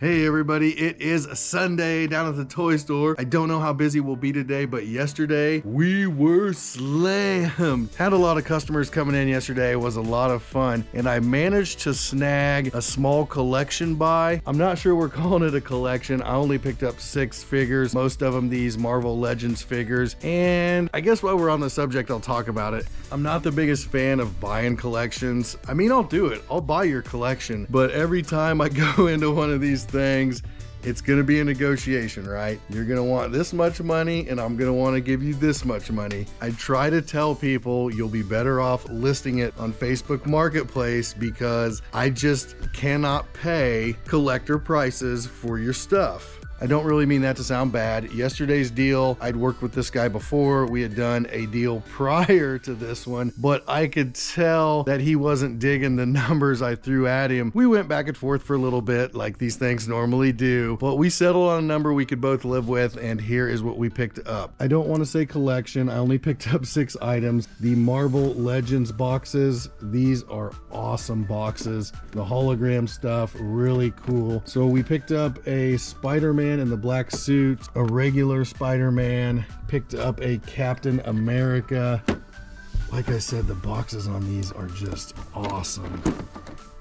Hey everybody, it is Sunday down at the toy store. I don't know how busy we'll be today, but yesterday we were slammed. Had a lot of customers coming in yesterday. It was a lot of fun, and I managed to snag a small collection buy. I'm not sure we're calling it a collection. I only picked up 6 figures, most of them these Marvel Legends figures, and I guess while we're on the subject, I'll talk about it. I'm not the biggest fan of buying collections. I mean, I'll do it. I'll buy your collection, but every time I go into one of these things, it's going to be a negotiation, right? You're going to want this much money and I'm going to want to give you this much money. I try to tell people you'll be better off listing it on Facebook Marketplace because I just cannot pay collector prices for your stuff. I don't really mean that to sound bad. Yesterday's deal, I'd worked with this guy before. We had done a deal prior to this one, but I could tell that he wasn't digging the numbers I threw at him. We went back and forth for a little bit like these things normally do, but we settled on a number we could both live with, and here is what we picked up. I don't want to say collection. I only picked up 6 items. The Marvel Legends boxes. These are awesome boxes. The hologram stuff, really cool. So we picked up a Spider-Man in the black suit, a regular Spider-Man, picked up a Captain America. Like I said, the boxes on these are just awesome.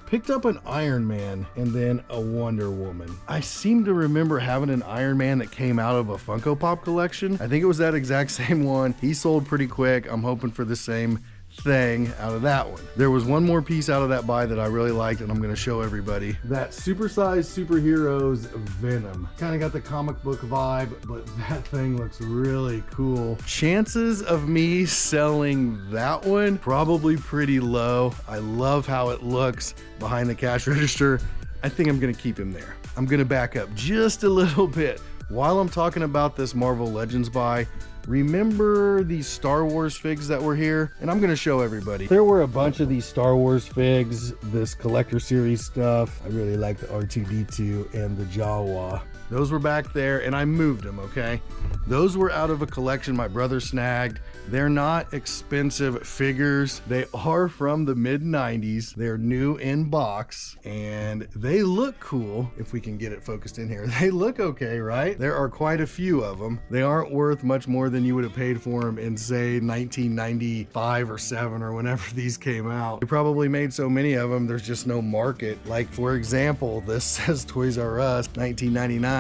Picked up an Iron Man and then a Wonder Woman. I seem to remember having an Iron Man that came out of a Funko Pop collection. I think it was that exact same one. He sold pretty quick. I'm hoping for the same thing out of that one. There was one more piece out of that buy that I really liked, and I'm going to show everybody. That supersized superheroes Venom. Kind of got the comic book vibe, but that thing looks really cool. Chances of me selling that one probably pretty low. I love how it looks behind the cash register. I think I'm going to keep him there. I'm going to back up just a little bit. While I'm talking about this Marvel Legends buy, remember these Star Wars figs that were here? And I'm going to show everybody. There were a bunch of these Star Wars figs, this collector series stuff. I really like the R2-D2 and the Jawa. Those were back there and I moved them, okay? Those were out of a collection my brother snagged. They're not expensive figures. They are from the mid-90s. They're new in box and they look cool. If we can get it focused in here. They look okay, right? There are quite a few of them. They aren't worth much more than you would have paid for them in, say, 1995 or 7 or whenever these came out. They probably made so many of them, there's just no market. Like, for example, this says Toys R Us, 1999.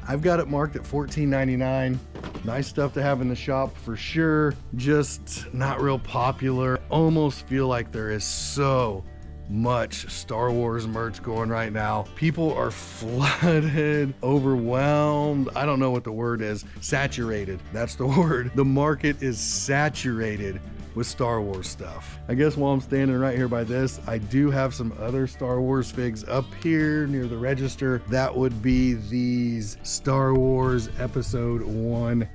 I've got it marked at $14.99. Nice stuff to have in the shop for sure. Just not real popular. Almost feel like there is so much Star Wars merch going right now. People are flooded, overwhelmed. I don't know what the word is. Saturated. That's the word. The market is saturated with Star Wars stuff. I guess while I'm standing right here by this, I do have some other Star Wars figs up here near the register. That would be these Star Wars Episode 1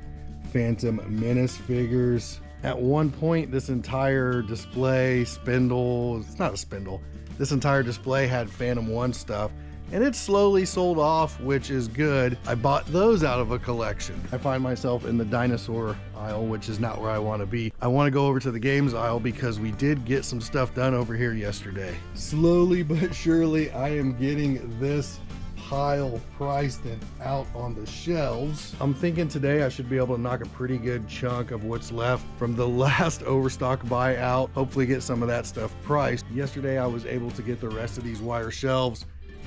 Phantom Menace figures. At one point, this entire display, it's not a spindle, this entire display had Phantom 1 stuff, and it slowly sold off, which is good. I bought those out of a collection. I find myself in the dinosaur aisle, which is not where I want to be. I want to go over to the games aisle because we did get some stuff done over here yesterday. Slowly but surely, I am getting this pile priced and out on the shelves. I'm thinking today I should be able to knock a pretty good chunk of what's left from the last overstock buy out. Hopefully get some of that stuff priced. Yesterday I was able to get the rest of these wire shelves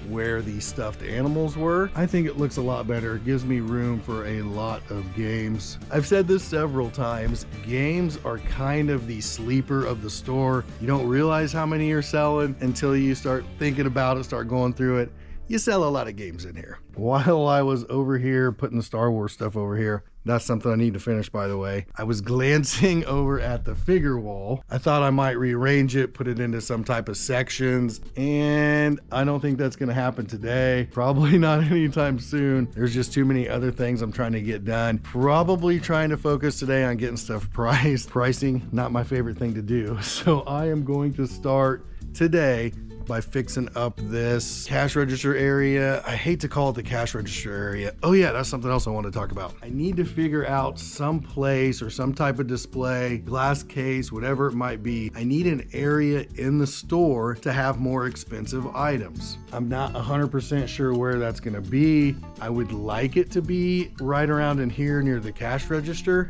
where the stuffed animals were. I think it looks a lot better. It gives me room for a lot of games. I've said this several times. Games are kind of the sleeper of the store. You don't realize how many you're selling until you start thinking about it, start going through it. You sell a lot of games in here. While I was over here putting the Star Wars stuff over here, that's something I need to finish, by the way, I was glancing over at the figure wall. I thought I might rearrange it, put it into some type of sections, and I don't think that's gonna happen today. Probably not anytime soon. There's just too many other things I'm trying to get done. Probably trying to focus today on getting stuff priced. Pricing, not my favorite thing to do. So I am going to start today by fixing up this cash register area. I hate to call it the cash register area. Oh yeah, that's something else I want to talk about. I need to figure out some place or some type of display, glass case, whatever it might be. I need an area in the store to have more expensive items. I'm not 100% sure where that's going to be. I would like it to be right around in here near the cash register.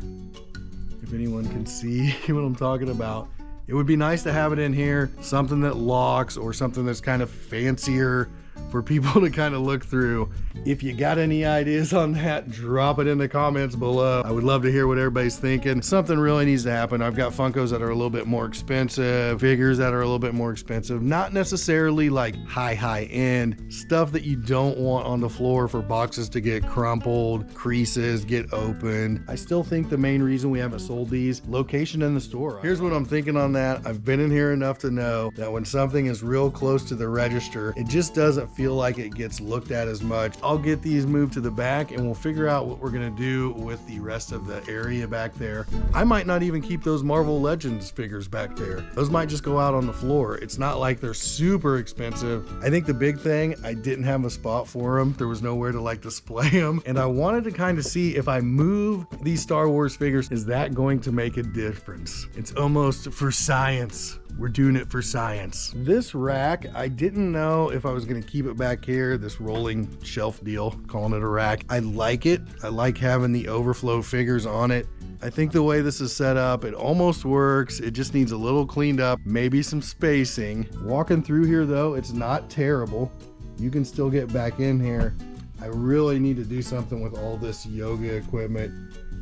If anyone can see what I'm talking about. It would be nice to have it in here, something that locks or something that's kind of fancier for people to kind of look through. If you got any ideas on that, drop it in the comments below. I would love to hear what everybody's thinking. Something really needs to happen. I've got Funkos that are a little bit more expensive, figures that are a little bit more expensive, not necessarily like high end stuff that you don't want on the floor for boxes to get crumpled, creases get opened. I still think the main reason we haven't sold these, location in the store. Here's what I'm thinking on that. I've been in here enough to know that when something is real close to the register, it just doesn't feel like it gets looked at as much. I'll get these moved to the back and we'll figure out what we're gonna do with the rest of the area back there. I might not even keep those Marvel Legends figures back there. Those might just go out on the floor. It's not like they're super expensive. I think the big thing, I didn't have a spot for them. There was nowhere to like display them. And I wanted to kind of see if I move these Star Wars figures, is that going to make a difference? It's almost for science. We're doing it for science. This rack, I didn't know if I was gonna keep it back here, this rolling shelf deal, calling it a rack. I like it. I like having the overflow figures on it. I think the way this is set up, it almost works. It just needs a little cleaned up, maybe some spacing. Walking through here though, it's not terrible. You can still get back in here. I really need to do something with all this yoga equipment.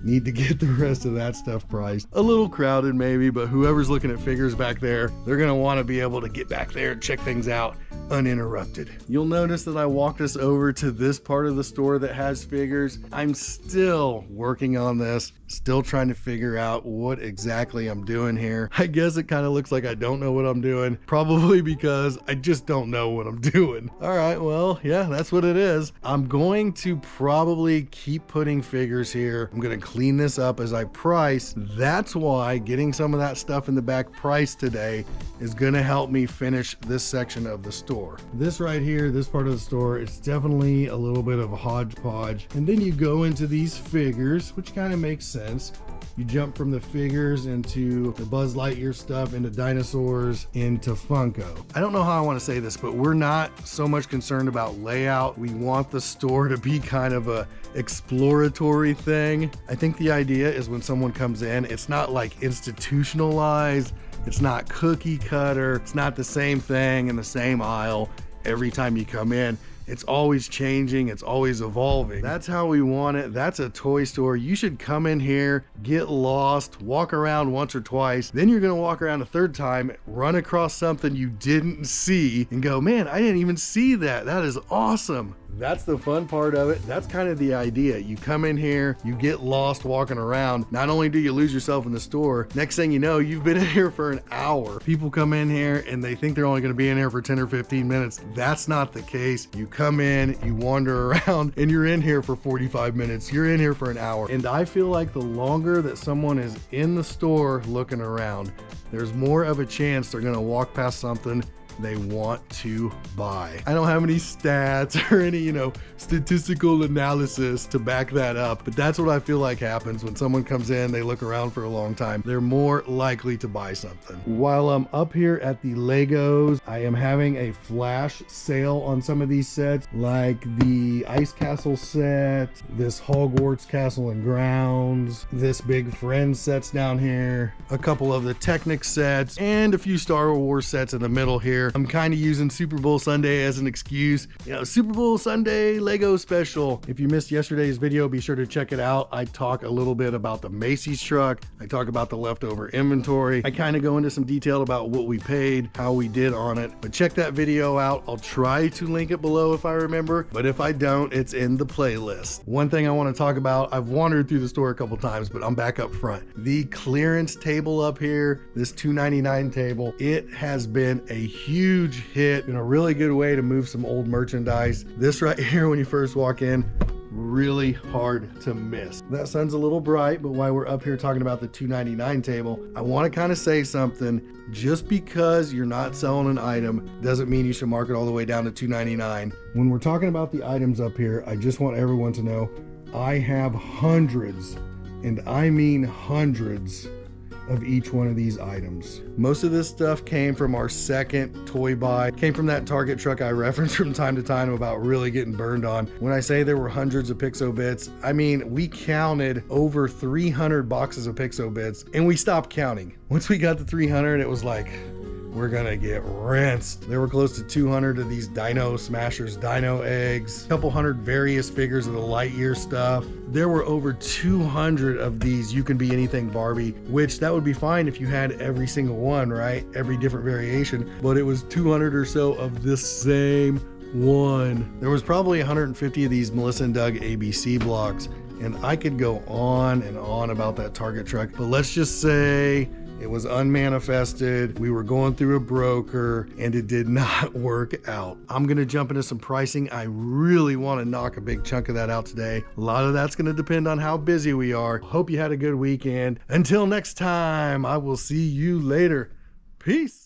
Need to get the rest of that stuff priced. A little crowded maybe, but whoever's looking at figures back there, they're gonna wanna be able to get back there and check things out uninterrupted. You'll notice that I walked us over to this part of the store that has figures. I'm still working on this, still trying to figure out what exactly I'm doing here. I guess it kind of looks like I don't know what I'm doing, probably because I just don't know what I'm doing. All right, well, yeah, that's what it is. I'm going to probably keep putting figures here. I'm gonna clean this up as I price. That's why getting some of that stuff in the back price today is gonna help me finish this section of the store. This right here, this part of the store, it's definitely a little bit of a hodgepodge. And then you go into these figures, which kind of makes sense. You jump from the figures into the Buzz Lightyear stuff, into dinosaurs, into Funko. I don't know how I want to say this, but we're not so much concerned about layout. We want the store to be kind of a exploratory thing. I think the idea is when someone comes in, it's not like institutionalized. It's not cookie cutter. It's not the same thing in the same aisle every time you come in. It's always changing. It's always evolving. That's how we want it. That's a toy store. You should come in here, get lost, walk around once or twice. Then you're going to walk around a third time, run across something you didn't see and go, man, I didn't even see that. That is awesome. That's the fun part of it. That's kind of the idea. You come in here, you get lost walking around. Not only do you lose yourself in the store, next thing you know, you've been in here for an hour. People come in here and they think they're only going to be in here for 10 or 15 minutes. That's not the case. You come in, you wander around, and you're in here for 45 minutes. You're in here for an hour. And I feel like the longer that someone is in the store looking around, there's more of a chance they're going to walk past something they want to buy. I don't have any stats or any, statistical analysis to back that up, but that's what I feel like happens when someone comes in, they look around for a long time, they're more likely to buy something. While I'm up here at the Legos, I am having a flash sale on some of these sets, like the Ice Castle set, this Hogwarts Castle and Grounds, this Big Friends sets down here, a couple of the Technic sets, and a few Star Wars sets in the middle here. I'm kind of using Super Bowl Sunday as an excuse. Super Bowl Sunday Lego special. If you missed yesterday's video, be sure to check it out. I talk a little bit about the Macy's truck. I talk about the leftover inventory. I kind of go into some detail about what we paid, how we did on it. But check that video out. I'll try to link it below if I remember, but if I don't, it's in the playlist. One thing I want to talk about, I've wandered through the store a couple times, but I'm back up front. The clearance table up here, this $2.99 table, it has been a huge hit and a really good way to move some old merchandise. This right here, when you first walk in, really hard to miss. That sun's a little bright, but while we're up here talking about the $2.99 table, I want to kind of say something. Just because you're not selling an item doesn't mean you should mark it all the way down to $2.99. When we're talking about the items up here, I just want everyone to know I have hundreds, and I mean hundreds, of each one of these items. Most of this stuff came from our second toy buy, came from that Target truck I reference from time to time about really getting burned on. When I say there were hundreds of Pixo bits, I mean we counted over 300 boxes of Pixo bits and we stopped counting. Once we got to 300, it was like, we're gonna get rinsed. There were close to 200 of these Dino Smashers, Dino Eggs, a couple hundred various figures of the Lightyear stuff. There were over 200 of these You Can Be Anything Barbie, which that would be fine if you had every single one, right? Every different variation, but it was 200 or so of the same one. There was probably 150 of these Melissa and Doug ABC blocks, and I could go on and on about that Target truck, but let's just say it was unmanifested. We were going through a broker and it did not work out. I'm gonna jump into some pricing. I really wanna knock a big chunk of that out today. A lot of that's gonna depend on how busy we are. Hope you had a good weekend. Until next time, I will see you later. Peace.